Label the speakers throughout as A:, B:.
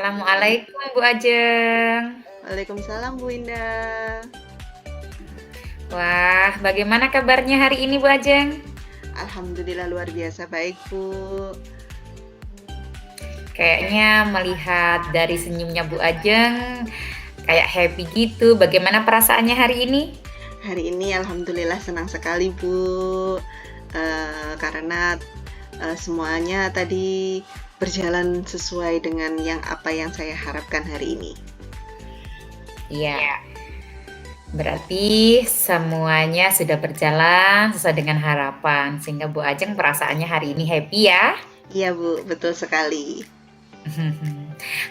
A: Assalamualaikum Bu Ajeng.
B: Waalaikumsalam Bu Indah.
A: Wah, bagaimana kabarnya hari ini Bu Ajeng?
B: Alhamdulillah luar biasa baik Bu.
A: Kayaknya melihat dari senyumnya Bu Ajeng, kayak happy gitu. Bagaimana perasaannya hari ini?
B: Hari ini alhamdulillah senang sekali Bu, karena semuanya tadi berjalan sesuai dengan apa yang saya harapkan hari ini.
A: Iya, berarti semuanya sudah berjalan sesuai dengan harapan, sehingga Bu Ajeng perasaannya hari ini happy ya.
B: Iya Bu, betul sekali.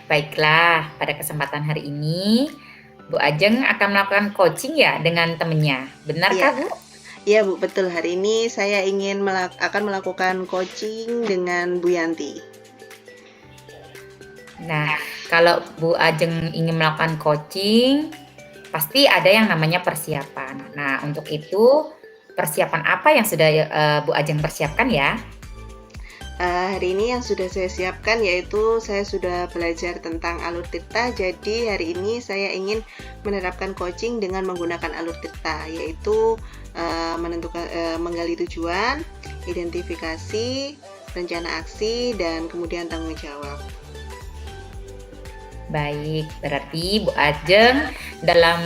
A: Baiklah, pada kesempatan hari ini Bu Ajeng akan melakukan coaching ya dengan temennya.
B: Iya,
A: Benarkah Bu?
B: iya Bu, betul. Hari ini saya ingin akan melakukan coaching dengan Bu Yanti.
A: Nah, kalau Bu Ajeng ingin melakukan coaching, pasti ada yang namanya persiapan. Nah, untuk itu persiapan apa yang sudah Bu Ajeng persiapkan ya?
B: Hari ini yang sudah saya siapkan yaitu saya sudah belajar tentang alur tirta. Jadi hari ini saya ingin menerapkan coaching dengan menggunakan alur tirta, yaitu menggali tujuan, identifikasi, rencana aksi, dan kemudian tanggung jawab.
A: Baik, berarti Bu Ajeng dalam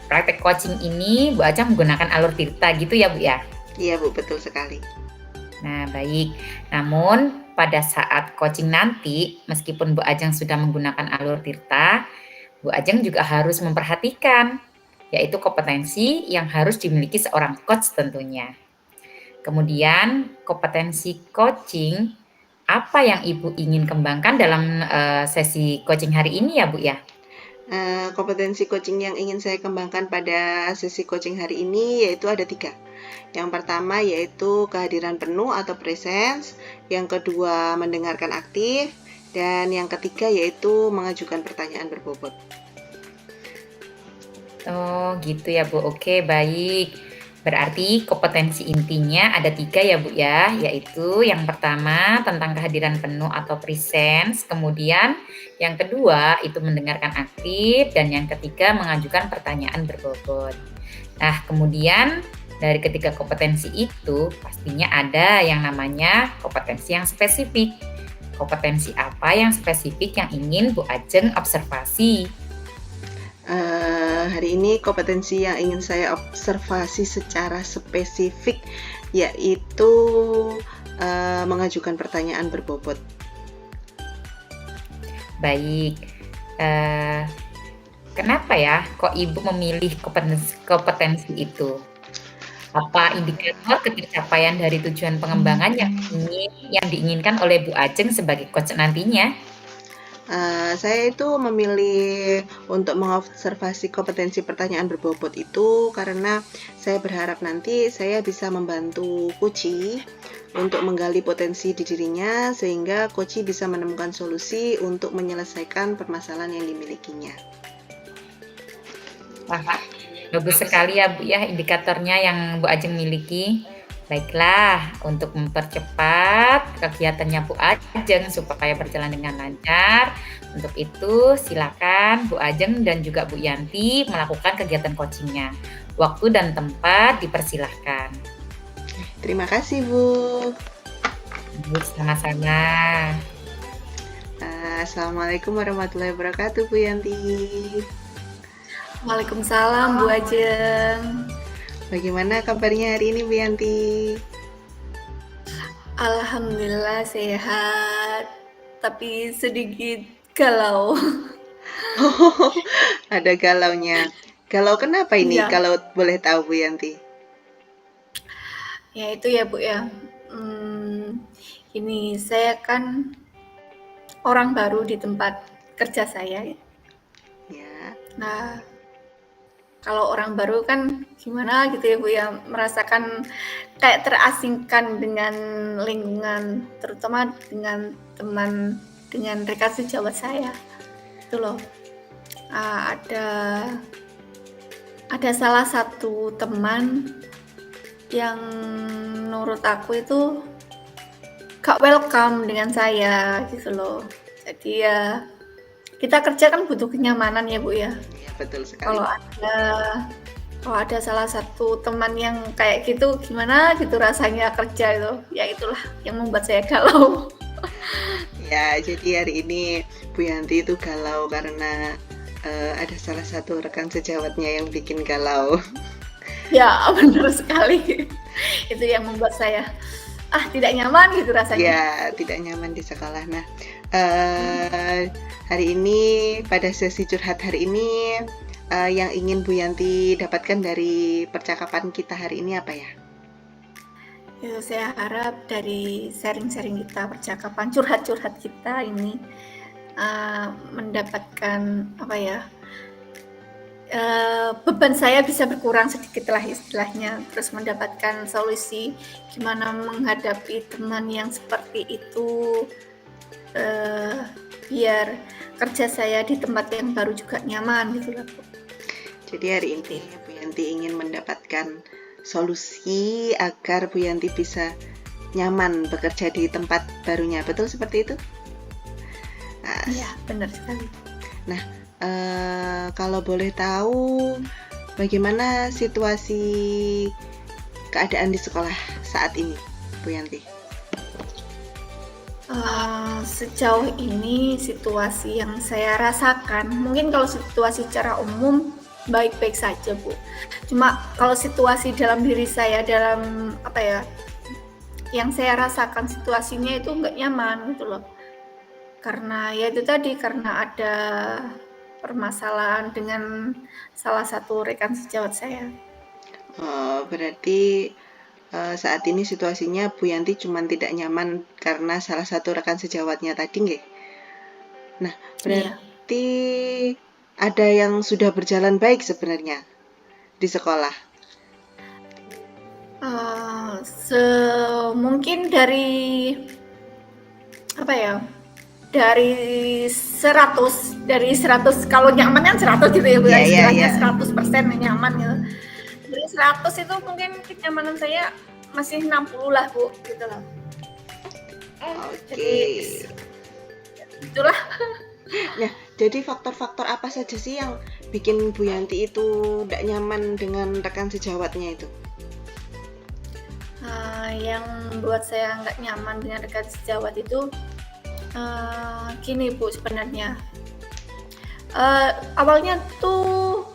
A: praktek coaching ini Bu Ajeng menggunakan alur tirta gitu ya Bu ya?
B: Iya Bu, betul sekali.
A: Nah, baik. Namun pada saat coaching nanti, meskipun Bu Ajeng sudah menggunakan alur tirta, Bu Ajeng juga harus memperhatikan, yaitu kompetensi yang harus dimiliki seorang coach tentunya. Kemudian, kompetensi coaching, apa yang Ibu ingin kembangkan dalam sesi coaching hari ini ya Bu ya?
B: Kompetensi coaching yang ingin saya kembangkan pada sesi coaching hari ini yaitu ada 3. Yang pertama yaitu kehadiran penuh atau presence, yang kedua mendengarkan aktif, dan yang ketiga yaitu mengajukan pertanyaan berbobot.
A: Oh gitu ya Bu, oke baik. Berarti kompetensi intinya ada 3 ya Bu ya, yaitu yang pertama tentang kehadiran penuh atau presence, kemudian yang kedua itu mendengarkan aktif, dan yang ketiga mengajukan pertanyaan berbobot. Nah kemudian dari ketiga kompetensi itu pastinya ada yang namanya kompetensi yang spesifik. Kompetensi apa yang spesifik yang ingin Bu Ajeng observasi?
B: Hari ini kompetensi yang ingin saya observasi secara spesifik yaitu mengajukan pertanyaan berbobot.
A: Baik, kenapa ya kok Ibu memilih kompetensi itu? Apa indikator ketercapaian dari tujuan pengembangan yang diinginkan oleh Bu Ajeng sebagai coach nantinya?
B: Saya itu memilih untuk mengobservasi kompetensi pertanyaan berbobot itu karena saya berharap nanti saya bisa membantu Koci untuk menggali potensi di dirinya sehingga Koci bisa menemukan solusi untuk menyelesaikan permasalahan yang dimilikinya.
A: Wah, bagus sekali ya Bu ya indikatornya yang Bu Ajeng miliki. Baiklah, untuk mempercepat kegiatannya Bu Ajeng supaya berjalan dengan lancar, untuk itu silakan Bu Ajeng dan juga Bu Yanti melakukan kegiatan coachingnya. Waktu dan tempat dipersilahkan.
B: Terima kasih Bu.
A: Sama-sama.
B: Assalamualaikum warahmatullahi wabarakatuh Bu Yanti.
C: Waalaikumsalam Bu Ajeng.
B: Bagaimana kabarnya hari ini Bu Yanti?
C: Alhamdulillah sehat, tapi sedikit galau.
B: Oh, ada galaunya. Galau kenapa ini
C: Iya,
B: kalau boleh tahu Bu Yanti?
C: ya itu ya Bu ya. Ini saya kan orang baru di tempat kerja saya.
B: Ya.
C: Nah, kalau orang baru kan gimana gitu ya Bu ya, merasakan kayak terasingkan dengan lingkungan, terutama dengan teman, dengan rekan sejawat saya. Itu loh. Ada salah satu teman yang menurut aku itu gak welcome dengan saya gitu loh. Jadi ya kita kerja kan butuh kenyamanan ya Bu ya.
B: Iya, betul sekali.
C: Kalau ada salah satu teman yang kayak gitu, gimana gitu rasanya kerja itu. Ya itulah yang membuat saya galau.
B: Ya, jadi hari ini Bu Yanti itu galau karena ada salah satu rekan sejawatnya yang bikin galau.
C: Ya benar sekali. Itu yang membuat saya tidak nyaman gitu rasanya.
B: Ya, tidak nyaman di sekolah. Nah, hari ini pada sesi curhat hari ini yang ingin Bu Yanti dapatkan dari percakapan kita hari ini apa ya?
C: Ya, saya harap dari sharing-sharing kita, percakapan curhat-curhat kita ini mendapatkan beban saya bisa berkurang sedikit lah istilahnya, terus mendapatkan solusi gimana menghadapi teman yang seperti itu, biar kerja saya di tempat yang baru juga nyaman gitu lah Bu.
B: Jadi hari ini Bu Yanti ingin mendapatkan solusi agar Bu Yanti bisa nyaman bekerja di tempat barunya, betul seperti itu? Nah,
C: Iya benar sekali.
B: Nah, kalau boleh tahu bagaimana situasi keadaan di sekolah saat ini, Bu Yanti?
C: Sejauh ini situasi yang saya rasakan, mungkin kalau situasi secara umum baik-baik saja Bu. Cuma kalau situasi dalam diri saya, dalam yang saya rasakan situasinya itu nggak nyaman gitu loh. Karena ya itu tadi, karena ada permasalahan dengan salah satu rekan sejawat saya.
B: Berarti saat ini situasinya Bu Yanti cuma tidak nyaman karena salah satu rekan sejawatnya tadi, nggih? Nah, berarti ada yang sudah berjalan baik sebenarnya di sekolah.
C: Mungkin dari dari 100 kalau nyaman kan 100 gitu ya Bu, istilahnya 100% nyaman gitu. Dari 100 itu mungkin kenyamanan saya masih 60 lah Bu, gitu loh.
B: Oke.
C: Itulah.
B: Nah, jadi faktor-faktor apa saja sih yang bikin Bu Yanti itu tidak nyaman dengan rekan sejawatnya itu?
C: Yang buat saya nggak nyaman dengan rekan sejawat itu gini Bu sebenarnya. Awalnya tuh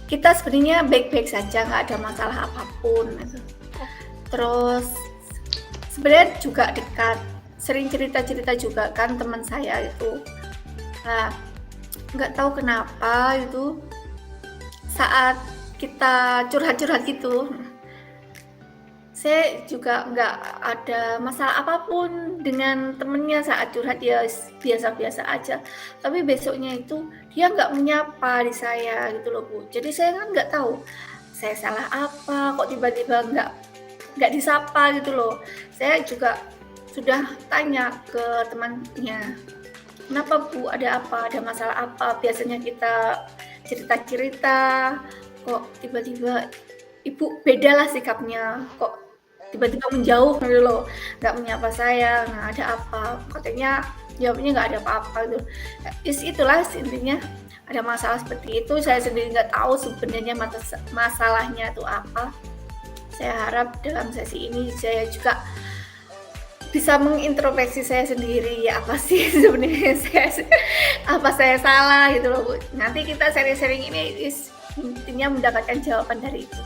C: kita sebenarnya baik-baik saja, nggak ada masalah apapun gitu. Terus sebenarnya juga dekat, sering cerita-cerita juga kan teman saya itu. Nah, nggak tahu kenapa itu saat kita curhat-curhat gitu, saya juga nggak ada masalah apapun dengan temennya saat curhat, ya biasa-biasa aja. Tapi besoknya itu dia nggak menyapa di saya gitu loh Bu. Jadi saya kan nggak tahu saya salah apa, kok tiba-tiba nggak disapa gitu loh. Saya juga sudah tanya ke temannya, kenapa Bu, ada apa, ada masalah apa? Biasanya kita cerita-cerita, kok tiba-tiba Ibu beda lah sikapnya, kok tiba-tiba menjauh gitu loh, nggak menyapa saya. Nah, ada apa? Katanya jawabnya nggak ada apa-apa gitu. Itulah intinya, ada masalah seperti itu. Saya sendiri nggak tahu sebenarnya masalahnya itu apa. Saya harap dalam sesi ini saya juga bisa mengintrospeksi saya sendiri, ya apa sih sebenarnya apa saya salah gitu loh Bu. Nanti kita sharing-sharing ini intinya mendapatkan jawaban dari itu.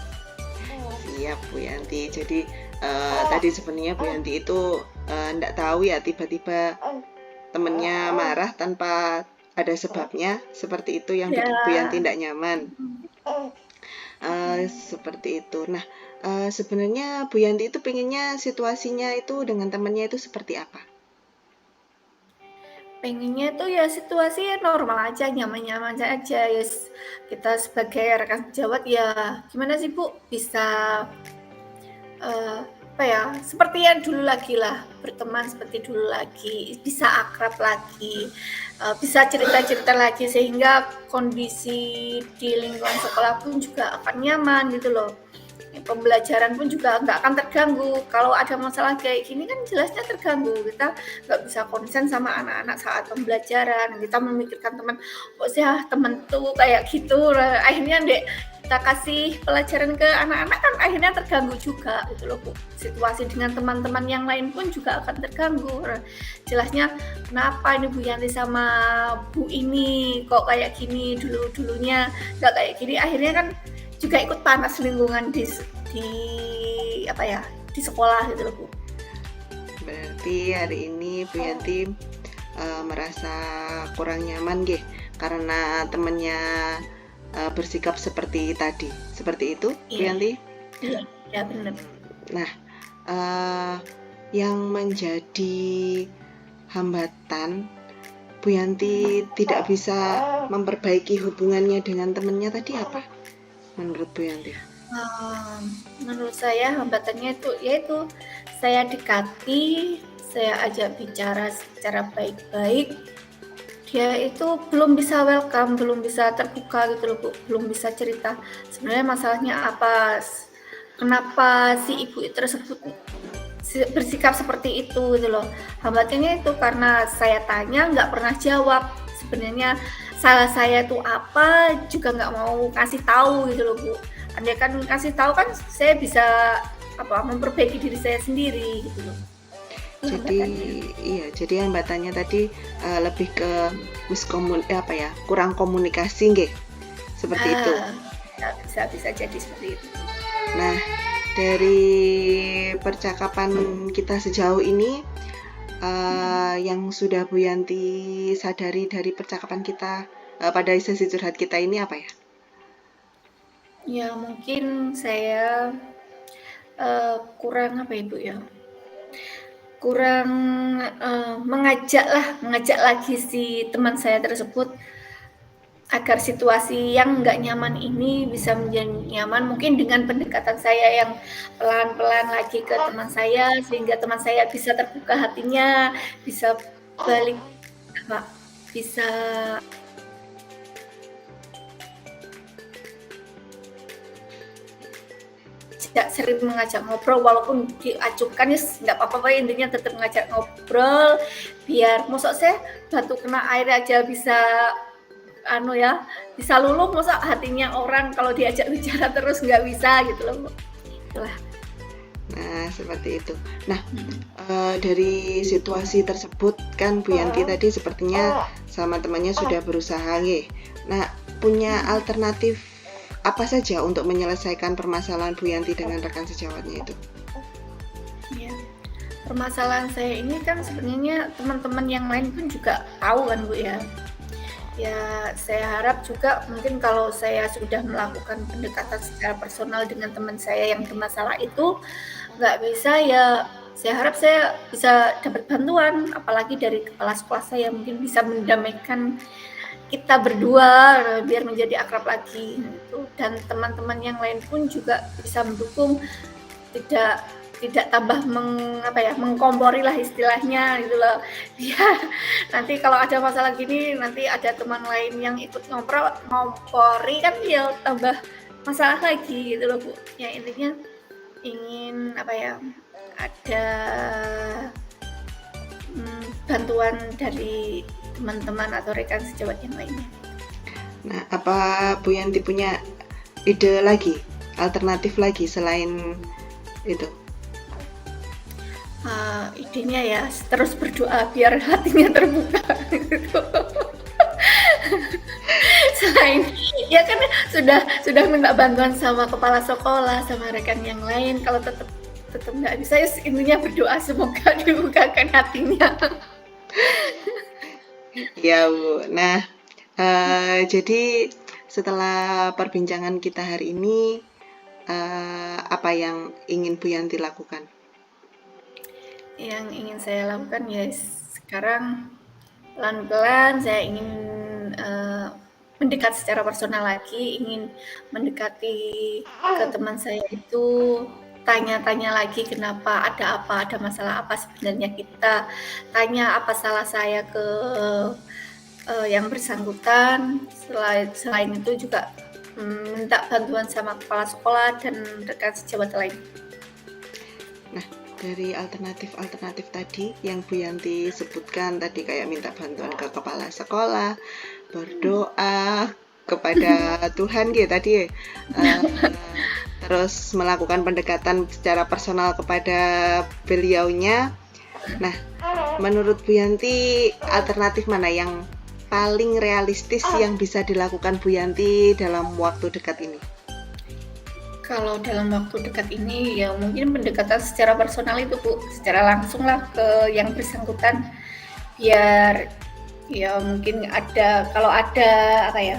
B: Siap Bu Yanti. Jadi tadi sebenarnya Bu Yanti itu enggak tahu ya, tiba-tiba temennya marah tanpa ada sebabnya, seperti itu yang bikin Bu Yanti enggak nyaman. Seperti itu. Nah, sebenarnya Bu Yanti itu pengennya situasinya itu dengan temannya itu seperti apa?
C: Pengennya tuh ya situasi normal aja, nyaman-nyaman aja. Ya kita sebagai rekan sejawat ya gimana sih Bu, bisa seperti yang dulu lagi lah, berteman seperti dulu lagi, bisa akrab lagi, bisa cerita-cerita lagi, sehingga kondisi di lingkungan sekolah pun juga akan nyaman gitu loh. pembelajaran pun juga nggak akan terganggu. Kalau ada masalah kayak gini kan jelasnya terganggu, kita nggak bisa konsen sama anak-anak saat pembelajaran, kita memikirkan teman, kok sih temen tuh kayak gitu, akhirnya kita kasih pelajaran ke anak-anak kan akhirnya terganggu juga gitu loh Bu. Situasi dengan teman-teman yang lain pun juga akan terganggu. Jelasnya kenapa ini Bu Yanti sama Bu ini kok kayak gini, dulunya nggak kayak gini, akhirnya kan juga ikut panas lingkungan di di sekolah gitu loh Bu.
B: Berarti hari ini Bu Yanti merasa kurang nyaman karena temennya bersikap seperti tadi, seperti itu, Bu Yanti?
C: Iya, ya benar.
B: Nah, yang menjadi hambatan Bu Yanti tidak bisa memperbaiki hubungannya dengan temennya tadi apa? Menurut Bu Yanti?
C: Menurut saya hambatannya itu yaitu saya dekati, saya ajak bicara secara baik-baik, dia itu belum bisa welcome, belum bisa terbuka gitu loh Bu, belum bisa cerita sebenarnya masalahnya apa, kenapa si ibu tersebut bersikap seperti itu gitu loh. Hambatannya itu karena saya tanya nggak pernah jawab, sebenarnya salah saya itu apa juga nggak mau kasih tahu gitu loh Bu. Andai kan kasih tahu kan saya bisa memperbaiki diri saya sendiri gitu loh.
B: Jadi hambatannya tadi lebih ke kurang komunikasi seperti itu.
C: Bisa jadi seperti itu.
B: Nah, dari percakapan kita sejauh ini yang sudah Bu Yanti sadari dari percakapan kita pada sesi curhat kita ini apa ya?
C: Ya mungkin saya kurang Ibu ya, kurang mengajak lagi si teman saya tersebut agar situasi yang nggak nyaman ini bisa menjadi nyaman, mungkin dengan pendekatan saya yang pelan-pelan lagi ke teman saya sehingga teman saya bisa terbuka hatinya, bisa balik bisa tidak sering mengajak ngobrol walaupun diacuhkan ya nggak apa-apa, intinya tetap ngajak ngobrol biar mosok saya batu kena air aja bisa bisa luluh, masa hatinya orang kalau diajak bicara terus nggak bisa gitu loh. Itulah.
B: Nah seperti itu. Nah dari situasi tersebut kan Bu Yanti tadi sepertinya sama temannya sudah berusaha Nah punya alternatif apa saja untuk menyelesaikan permasalahan Bu Yanti dengan rekan sejawatnya itu?
C: Ya, permasalahan saya ini kan sebenarnya teman-teman yang lain pun juga tahu kan Bu ya. Ya saya harap juga mungkin kalau saya sudah melakukan pendekatan secara personal dengan teman saya yang bermasalah itu nggak bisa ya, saya harap saya bisa dapat bantuan apalagi dari kepala sekolah saya, mungkin bisa mendamaikan kita berdua biar menjadi akrab lagi gitu. Dan teman-teman yang lain pun juga bisa mendukung, tidak tambah mengkompori lah istilahnya gitu loh. Ya nanti kalau ada masalah gini nanti ada teman lain yang ikut ngompori kan ya tambah masalah lagi gitu loh Bu. Ya intinya ingin ada bantuan dari teman-teman atau rekan sejawat yang lainnya.
B: Nah, apa Bu Yanti punya ide lagi, alternatif lagi selain itu?
C: Idenya ya terus berdoa biar hatinya terbuka gitu. Selain ya kan sudah minta bantuan sama kepala sekolah, sama rekan yang lain, kalau tetap nggak bisa ya intinya berdoa semoga dibukakan hatinya.
B: Ya Bu. Nah jadi setelah perbincangan kita hari ini apa yang ingin Bu Yanti lakukan?
C: Yang ingin saya lakukan ya sekarang pelan-pelan saya ingin mendekat secara personal lagi, ingin mendekati ke teman saya itu, tanya-tanya lagi kenapa, ada masalah apa sebenarnya, kita tanya apa salah saya ke yang bersangkutan. Selain itu juga minta bantuan sama kepala sekolah dan rekan sejawat lain.
B: Nah, dari alternatif tadi yang Bu Yanti sebutkan tadi, kayak minta bantuan ke kepala sekolah, berdoa kepada Tuhan gitu tadi, terus melakukan pendekatan secara personal kepada beliaunya. Nah, menurut Bu Yanti, alternatif mana yang paling realistis yang bisa dilakukan Bu Yanti dalam waktu dekat ini?
C: Kalau dalam waktu dekat ini ya mungkin pendekatan secara personal itu Bu, secara langsung lah ke yang bersangkutan, biar ya mungkin kalau ada apa ya,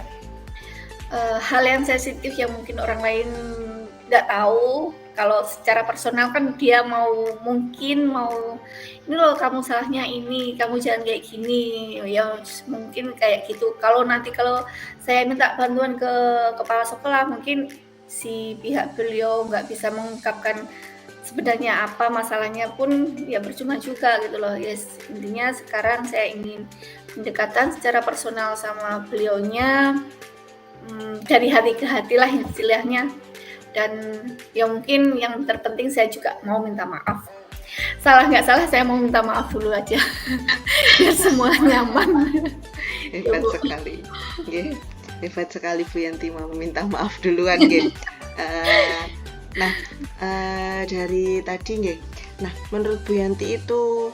C: hal yang sensitif yang mungkin orang lain nggak tahu, kalau secara personal kan dia mungkin mau ini loh kamu salahnya ini, kamu jangan kayak gini, ya mungkin kayak gitu. Kalau saya minta bantuan ke kepala sekolah, mungkin si pihak beliau nggak bisa mengungkapkan sebenarnya apa masalahnya pun ya percuma juga gitu loh. Yes, intinya sekarang saya ingin pendekatan secara personal sama beliaunya, dari hati ke hati lah istilahnya. Dan ya mungkin yang terpenting saya juga mau minta maaf. Salah nggak salah saya mau minta maaf dulu aja biar semua nyaman.
B: Hebat
C: Bu.
B: sekali. Nggih. Hebat sekali Bu Yanti mau minta maaf duluan nggih. Nah, dari tadi nggih. Nah, menurut Bu Yanti itu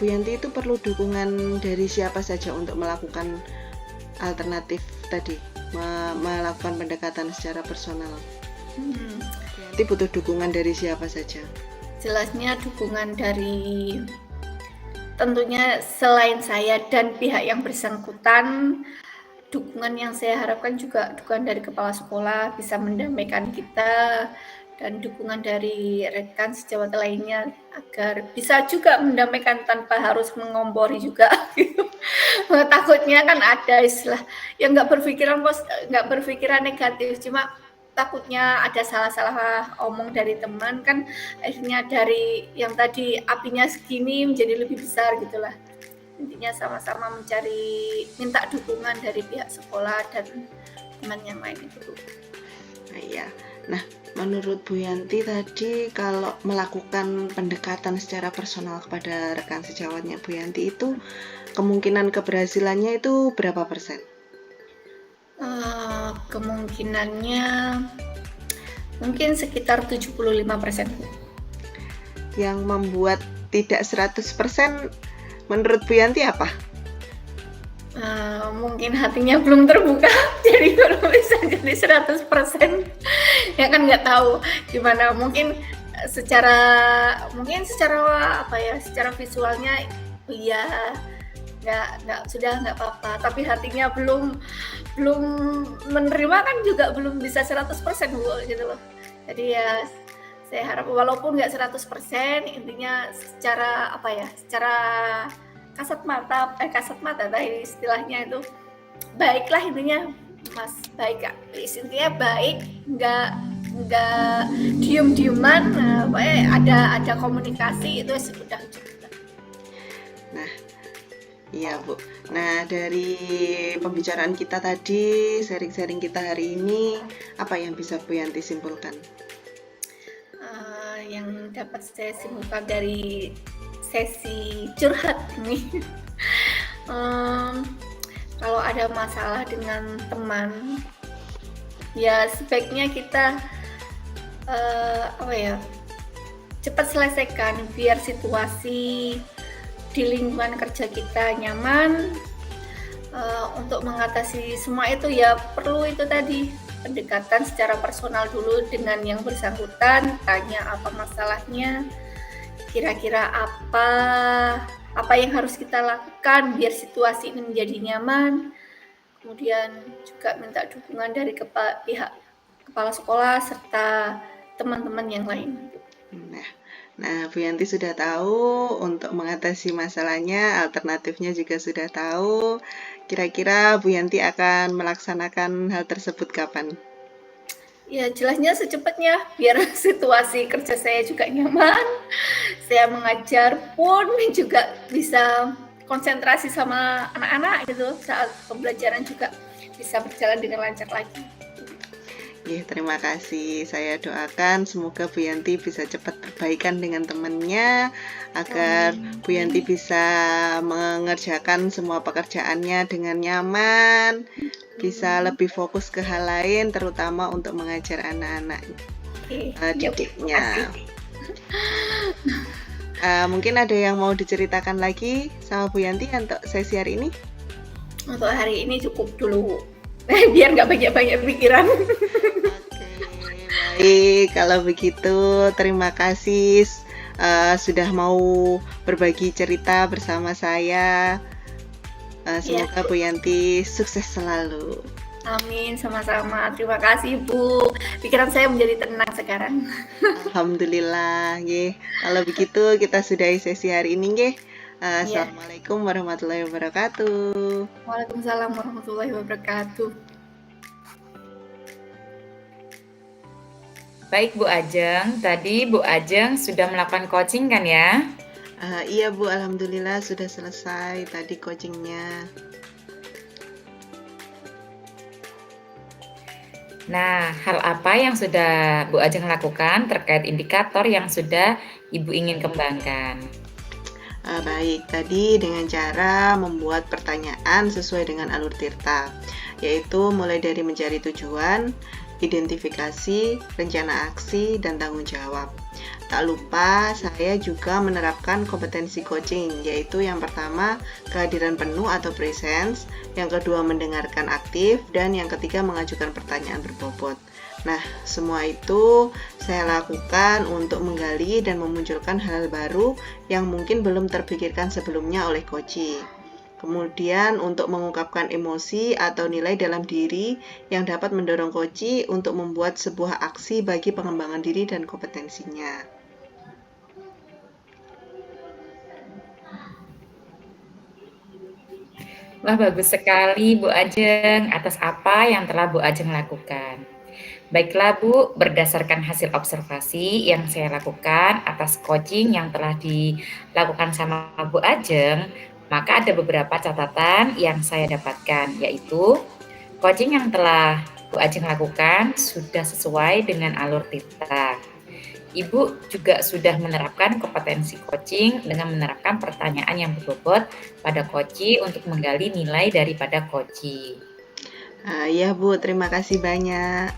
B: Bu Yanti itu perlu dukungan dari siapa saja untuk melakukan alternatif tadi, melakukan pendekatan secara personal? Bu Yanti butuh dukungan dari siapa saja?
C: Jelasnya dukungan dari tentunya selain saya dan pihak yang bersangkutan. Dukungan yang saya harapkan juga dukungan dari kepala sekolah bisa mendamaikan kita, dan dukungan dari rekan sejawat lainnya agar bisa juga mendamaikan tanpa harus mengompori juga. Takutnya kan ada istilah yang nggak berpikiran negatif, cuma takutnya ada salah-salah omong dari teman, kan akhirnya dari yang tadi apinya segini menjadi lebih besar gitulah. Intinya sama-sama minta dukungan dari pihak sekolah dan teman yang lain itu.
B: Nah, iya. Nah, menurut Bu Yanti tadi kalau melakukan pendekatan secara personal kepada rekan sejawatnya Bu Yanti itu kemungkinan keberhasilannya itu berapa persen?
C: Kemungkinannya mungkin sekitar 75%.
B: Yang membuat tidak 100% menurut Bu Yanti apa?
C: Mungkin hatinya belum terbuka, jadi belum bisa jadi 100%. Ya kan nggak tahu gimana, mungkin secara secara visualnya iya nggak apa-apa, tapi hatinya belum menerima kan juga belum bisa 100% Bu, gitu loh. Jadi ya saya harap walaupun nggak 100%, intinya secara kasat mata tadi istilahnya itu baiklah, intinya Mas baik Kak. Intinya baik, nggak diem-dieman, ada komunikasi itu sudah cukup.
B: Nah, iya Bu. Nah, dari pembicaraan kita tadi, sharing-sharing kita hari ini, apa yang bisa Bu Yanti simpulkan?
C: Yang dapat saya simpulkan dari sesi curhat ini, kalau ada masalah dengan teman, ya sebaiknya kita cepat selesaikan biar situasi di lingkungan kerja kita nyaman. Untuk mengatasi semua itu ya perlu itu tadi, pendekatan secara personal dulu dengan yang bersangkutan, tanya apa masalahnya, kira-kira apa yang harus kita lakukan biar situasi ini menjadi nyaman. Kemudian juga minta dukungan dari pihak kepala sekolah serta teman-teman yang lain.
B: Nah, Bu Yanti sudah tahu untuk mengatasi masalahnya, alternatifnya juga sudah tahu. Kira-kira Bu Yanti akan melaksanakan hal tersebut kapan?
C: Ya jelasnya secepatnya, biar situasi kerja saya juga nyaman. Saya mengajar pun juga bisa konsentrasi sama anak-anak gitu, saat pembelajaran juga bisa berjalan dengan lancar lagi.
B: Terima kasih. Saya doakan semoga Bu Yanti bisa cepat perbaikan dengan temannya, agar Bu Yanti bisa mengerjakan semua pekerjaannya dengan nyaman, bisa lebih fokus ke hal lain, terutama untuk mengajar anak-anak didiknya. Mungkin ada yang mau diceritakan lagi sama Bu Yanti untuk sesi hari ini?
C: Untuk hari ini cukup dulu, biar nggak banyak-banyak pikiran.
B: Baik, kalau begitu terima kasih sudah mau berbagi cerita bersama saya. Semoga Bu Yanti sukses selalu.
C: Amin, sama-sama. Terima kasih Bu. Pikiran saya menjadi tenang sekarang.
B: Alhamdulillah, Kalau begitu kita sudahi sesi hari ini, Assalamualaikum warahmatullahi wabarakatuh.
C: Waalaikumsalam warahmatullahi wabarakatuh.
A: Baik Bu Ajeng, tadi Bu Ajeng sudah melakukan coaching kan ya?
B: Iya Bu, alhamdulillah sudah selesai tadi coachingnya.
A: Nah, hal apa yang sudah Bu Ajeng lakukan terkait indikator yang sudah Ibu ingin kembangkan?
B: Baik, tadi dengan cara membuat pertanyaan sesuai dengan alur tirta, yaitu mulai dari mencari tujuan, identifikasi, rencana aksi, dan tanggung jawab. Tak lupa, saya juga menerapkan kompetensi coaching, yaitu yang pertama, kehadiran penuh atau presence, yang kedua, mendengarkan aktif, dan yang ketiga, mengajukan pertanyaan berbobot. Nah, semua itu saya lakukan untuk menggali dan memunculkan hal baru yang mungkin belum terpikirkan sebelumnya oleh coaching. Kemudian untuk mengungkapkan emosi atau nilai dalam diri yang dapat mendorong coach untuk membuat sebuah aksi bagi pengembangan diri dan kompetensinya.
A: Wah, bagus sekali Bu Ajeng atas apa yang telah Bu Ajeng lakukan. Baiklah Bu, berdasarkan hasil observasi yang saya lakukan atas coaching yang telah dilakukan sama Bu Ajeng, maka ada beberapa catatan yang saya dapatkan, yaitu coaching yang telah Bu Ajeng lakukan sudah sesuai dengan alur tirta. Ibu juga sudah menerapkan kompetensi coaching dengan menerapkan pertanyaan yang berbobot pada coaching untuk menggali nilai daripada coaching.
B: Ya Bu, terima kasih banyak.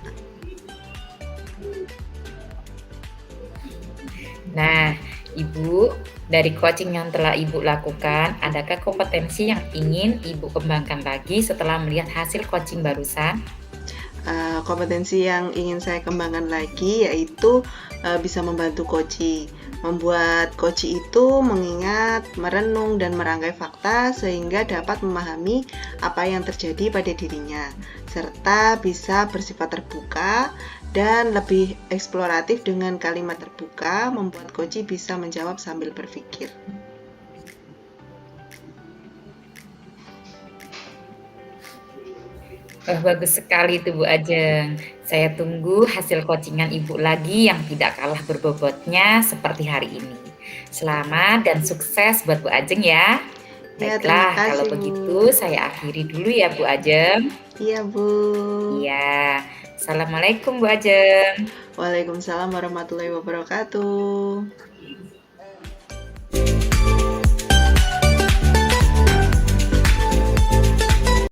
A: Nah, Ibu, dari coaching yang telah Ibu lakukan, adakah kompetensi yang ingin Ibu kembangkan lagi setelah melihat hasil coaching barusan?
B: Kompetensi yang ingin saya kembangkan lagi yaitu bisa membantu coach, membuat coach itu mengingat, merenung, dan merangkai fakta sehingga dapat memahami apa yang terjadi pada dirinya, serta bisa bersifat terbuka dan lebih eksploratif. Dengan kalimat terbuka membuat coach bisa menjawab sambil berpikir.
A: Bagus sekali itu Bu Ajeng. Saya tunggu hasil coachingan Ibu lagi yang tidak kalah berbobotnya seperti hari ini. Selamat dan sukses buat Bu Ajeng ya. Baiklah, kalau begitu saya akhiri dulu ya Bu Ajeng.
B: Iya Bu.
A: Iya. Assalamualaikum Bu Ajeng.
B: Waalaikumsalam warahmatullahi wabarakatuh.